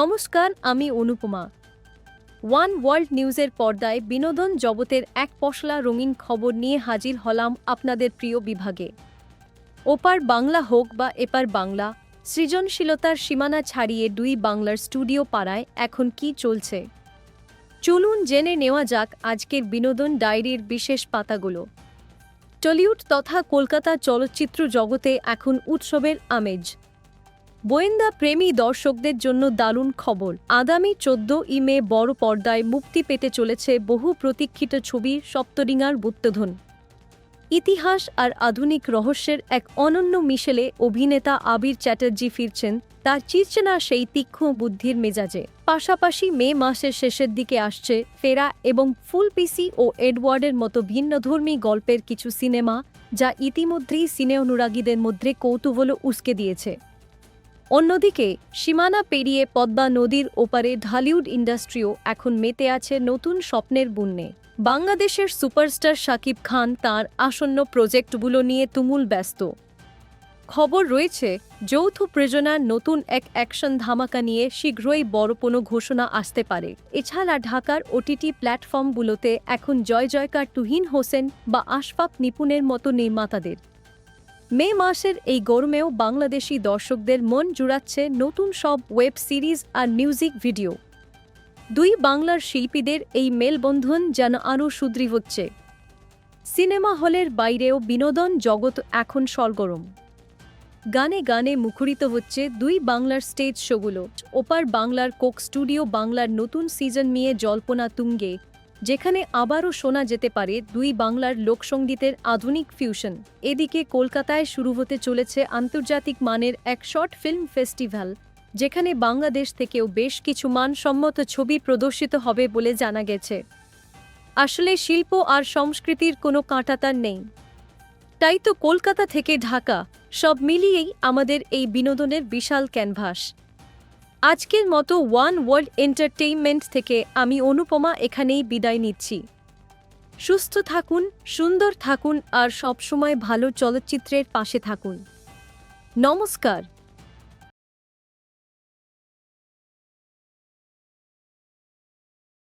নমস্কার, আমি Anupama. One world নিউজের পর্দায় বিনোদন জগতের এক পশলা রঙিন খবর নিয়ে হাজির হলাম আপনাদের প্রিয় বিভাগে। ওপার বাংলা হোক বা এপার বাংলা, সৃজনশীলতার সীমানা ছাড়িয়ে দুই বাংলার স্টুডিও পাড়ায় এখন কি চলছে চলুন জেনে নেওয়া যাক আজকের বিনোদন ডায়েরির বিশেষ পাতাগুলো। টলিউড তথা কলকাতা চলচ্চিত্র জগতে এখন উৎসবের আমেজ। গোয়েন্দা প্রেমী দর্শকদের জন্য দারুণ খবর, আগামী 14 মে বড় পর্দায় মুক্তি পেতে চলেছে বহু প্রতীক্ষিত ছবি সপ্তডিঙার গুপ্তধন। ইতিহাস আর আধুনিক রহস্যের এক অনন্য মিশেলে অভিনেতা আবির চ্যাটার্জি ফিরছেন তার চিরচেনা সেই তীক্ষ্ণ বুদ্ধির মেজাজে। পাশাপাশি মে মাসের শেষের দিকে আসছে ফেরা এবং ফুলপিসি ও এডওয়ার্ডের মতো ভিন্নধর্মী গল্পের কিছু সিনেমা, যা ইতিমধ্যেই সিনে অনুরাগীদের মধ্যে কৌতূহল উস্কে দিয়েছে। অন্যদিকে সীমানা পেরিয়ে পদ্মা নদীর ওপারে ঢালিউড ইন্ডাস্ট্রিও এখন মেতে আছে নতুন স্বপ্নের বন্যে। বাংলাদেশের সুপারস্টার শাকিব খান তাঁর আসন্ন প্রজেক্টগুলো নিয়ে তুমুল ব্যস্ত। খবর রয়েছে যৌথ প্রযোজনার নতুন এক অ্যাকশন ধামাকা নিয়ে শীঘ্রই বড় কোনো ঘোষণা আসতে পারে। এছাড়া ঢাকার ওটিটি প্ল্যাটফর্মগুলোতে এখন জয়জয়কার তুহিন হোসেন বা আশফাক নিপুণের মতো নির্মাতাদের। মে মাসের এই গরমেও বাংলাদেশি দর্শকদের মন জুড়াচ্ছে নতুন সব ওয়েব সিরিজ আর মিউজিক ভিডিও। দুই বাংলার শিল্পীদের এই মেলবন্ধন যেন আরও সুদৃঢ় হচ্ছে। সিনেমা হলের বাইরেও বিনোদন জগৎ এখন সরগরম। গানে গানে মুখরিত হচ্ছে দুই বাংলার স্টেজ শোগুলো। ওপার বাংলার কোক স্টুডিও বাংলার নতুন সিজন নিয়ে জল্পনা তুঙ্গে, যেখানে আবারও শোনা যেতে পারে দুই বাংলার লোকসঙ্গীতের আধুনিক ফিউশন। এদিকে কলকাতায় শুরু হতে চলেছে আন্তর্জাতিক মানের এক শর্ট ফিল্ম ফেস্টিভ্যাল, যেখানে বাংলাদেশ থেকেও বেশ কিছু মানসম্মত ছবি প্রদর্শিত হবে বলে জানা গেছে। আসলে শিল্প আর সংস্কৃতির কোনো কাঁটাতার নেই, তাই তো কলকাতা থেকে ঢাকা সব মিলিয়েই আমাদের এই বিনোদনের বিশাল ক্যানভাস। আজকের মতো ওয়ান ওয়ার্ল্ড এন্টারটেইনমেন্ট থেকে আমি অনুপমা এখানেই বিদায় নিচ্ছি। সুস্থ থাকুন, সুন্দর থাকুন আর সবসময় ভালো চলচ্চিত্রের পাশে থাকুন। নমস্কার।